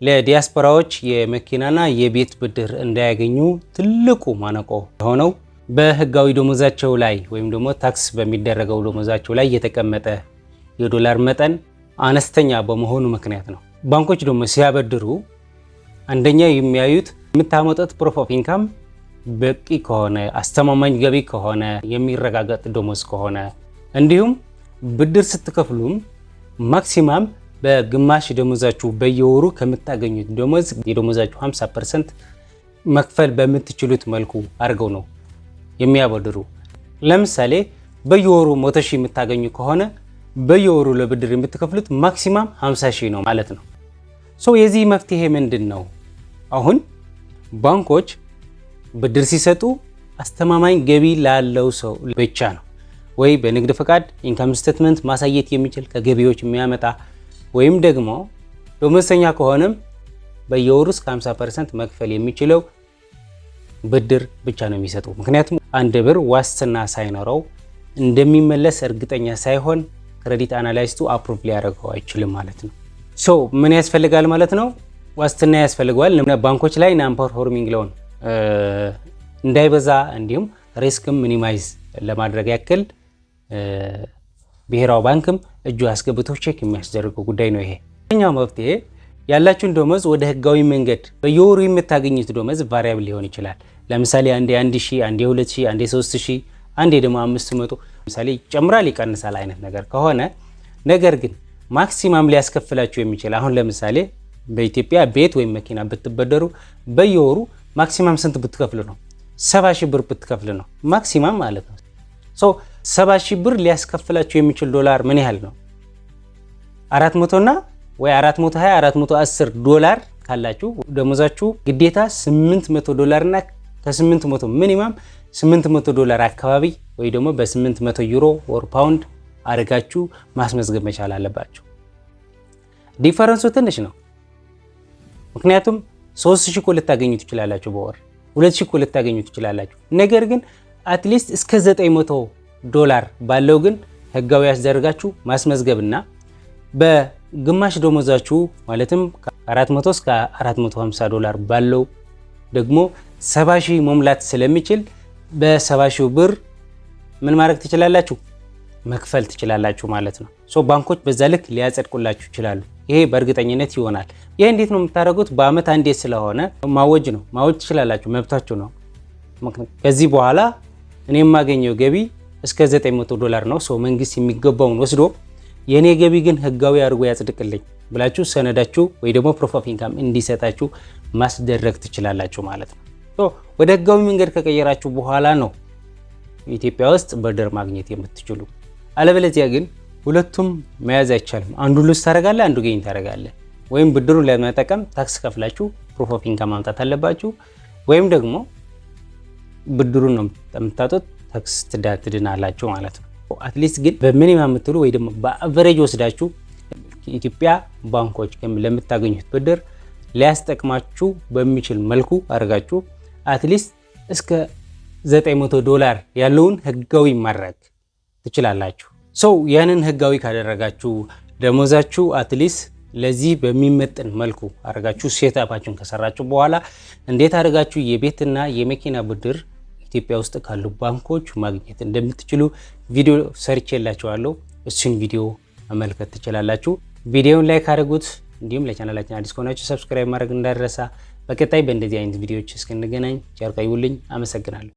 ለዲያስፖራዎች የመኪናና የቤት ብድር እንዳያገኙ ትልቁ ማነቆ ሆነው በህጋዊ ደሞዛቸው ላይ ወይም ደግሞ ታክስ በሚደረገው ደሞዛቸው ላይ የተቀመጠ የዶላር መጠን አነስተኛ በመሆኑ ምክንያት ነው። ባንኮች ደግሞ ሲያበድሩ አንደኛ የሚያዩት የምታመጡት ፕሩፍ ኦፍ ኢንካም በቂ ከሆነ፣ አስተማማኝ ገቢ ከሆነ፣ የሚረጋገጥ ደሞዝ ከሆነ እንዲሁም ብድር ስትከፍሉም ማክሲማም በግማሽ ደሞዛችሁ በየወሩ ከምታገኙት ደሞዝ የደሞዛችሁ 50% መክፈል በምትችሉት መልኩ አድርገው ነው የሚያበድሩ። ለምሳሌ በየወሩ 100,000 የምታገኙ ከሆነ በየወሩ ለብድር የምትከፍሉት ማክሲማም 50,000 ነው ማለት ነው። የዚህ መፍትሄ ምንድን ነው? አሁን ባንኮች ብድር ሲሰጡ አስተማማኝ ገቢ ላለው ሰው ብቻ ነው ወይ በንግድ ፈቃድ ኢንካም ስቴትመንት ማሳየት የሚችል ከገቢዎች የሚያመጣ ወይም ደግሞ ደሞዝተኛ ከሆነም በየወሩ እስከ 50% መክፈል የሚችለው ብድር ብቻ ነው የሚሰጡ። ምክንያቱም አንድ ብር ዋስትና ሳይኖረው እንደሚመለስ እርግጠኛ ሳይሆን ክሬዲት አናላይስቱ አፕሩቭ ሊያደርገው አይችልም ማለት ነው። ምን ያስፈልጋል ማለት ነው? ዋስትና ያስፈልገዋል። ባንኮች ላይ ናን ፐርፎርሚንግ ሎን እንዳይበዛ እንዲሁም ሪስክም ሚኒማይዝ ለማድረግ ያክል ብሔራዊ ባንክም እጁ አስገብቶ ቼክ የሚያስደርገው ጉዳይ ነው። ይሄኛው መፍትሄ ያላችሁን ደሞዝ ወደ ህጋዊ መንገድ በየወሩ የምታገኙት ደሞዝ ቫሪያብል ሊሆን ይችላል። ለምሳሌ አንዴ 1,000 አንዴ 2,000 አንዴ 3,000 አንዴ ደግሞ 500 ለምሳሌ ይጨምራል ይቀንሳል አይነት ነገር ከሆነ ነገር ግን ማክሲማም ሊያስከፍላችሁ የሚችል አሁን ለምሳሌ በኢትዮጵያ ቤት ወይም መኪና ብትበደሩ በየወሩ ማክሲማም ስንት ብትከፍሉ ነው? 70,000 ብር ብትከፍሉ ነው ማክሲማም ማለት ነው። 70,000 ብር ሊያስከፍላችሁ የሚችል ዶላር ምን ያህል ነው? 400 እና ወይ 420 410 ዶላር ካላችሁ ደሞዛችሁ ግዴታ 800 ዶላር እና ከ800 ሚኒማም 800 ዶላር አካባቢ ወይ ደግሞ በ800 ዩሮ ወር ፓውንድ አድርጋችሁ ማስመዝገብ መቻል አለባችሁ። ዲፈረንሱ ትንሽ ነው። ምክንያቱም 3,000 እኮ ልታገኙ ትችላላችሁ በወር 2,000 እኮ ልታገኙ ትችላላችሁ። ነገር ግን አትሊስት እስከ 900 ዶላር ባለው ግን ህጋዊ ያስደርጋችሁ ማስመዝገብና በግማሽ ደሞዛችሁ ማለትም ከ400 እስከ 450 ዶላር ባለው ደግሞ 70,000 መሙላት ስለሚችል በ70,000 ብር ምን ማድረግ ትችላላችሁ? መክፈል ትችላላችሁ ማለት ነው። ባንኮች በዛ ልክ ሊያጸድቁላችሁ ይችላሉ። ይሄ በእርግጠኝነት ይሆናል። ይሄ እንዴት ነው የምታደርጉት? በአመት አንዴ ስለሆነ ማወጅ ነው። ማወጅ ትችላላችሁ፣ መብታችሁ ነው። ከዚህ በኋላ እኔ የማገኘው ገቢ እስከ 900 ዶላር ነው። መንግስት የሚገባውን ወስዶ የኔ ገቢ ግን ህጋዊ አድርጎ ያጽድቅልኝ ብላችሁ ሰነዳችሁ ወይ ደግሞ ፕሩፍ ኦፍ ኢንካም እንዲሰጣችሁ ማስደረግ ትችላላችሁ ማለት ነው። ወደ ህጋዊ መንገድ ከቀየራችሁ በኋላ ነው ኢትዮጵያ ውስጥ ብድር ማግኘት የምትችሉ። አለበለዚያ ግን ሁለቱም መያዝ አይቻልም። አንዱ ሉዝ ታደርጋለህ፣ አንዱ ጌኝ ታደርጋለህ። ወይም ብድሩን ለመጠቀም ታክስ ከፍላችሁ ፕሩፍ ኦፍ ኢንካም ማምጣት አለባችሁ፣ ወይም ደግሞ ብድሩን ነው የምታጡት፣ ታክስ ትድናላችሁ ማለት ነው። አትሊስት ግን በሚኒማም የምትሉ ወይ ደግሞ በአቨሬጅ ወስዳችሁ ኢትዮጵያ ባንኮች ለምታገኙት ብድር ሊያስጠቅማችሁ በሚችል መልኩ አድርጋችሁ አትሊስት እስከ 900 ዶላር ያለውን ህጋዊ ማድረግ ትችላላችሁ። ያንን ህጋዊ ካደረጋችሁ ደሞዛችሁ አትሊስት ለዚህ በሚመጥን መልኩ አድርጋችሁ ሴታፓችሁን ከሰራችሁ በኋላ እንዴት አድርጋችሁ የቤትና የመኪና ብድር ኢትዮጵያ ውስጥ ካሉ ባንኮች ማግኘት እንደምትችሉ ቪዲዮ ሰርቼላችኋለሁ። እሱን ቪዲዮ መመልከት ትችላላችሁ። ቪዲዮውን ላይክ አድርጉት። እንዲሁም ለቻናላችን አዲስ ከሆናችሁ ሰብስክራይብ ማድረግ እንዳትረሳ። በቀጣይ በእንደዚህ አይነት ቪዲዮዎች እስክንገናኝ ቸር ቆዩልኝ። አመሰግናለሁ።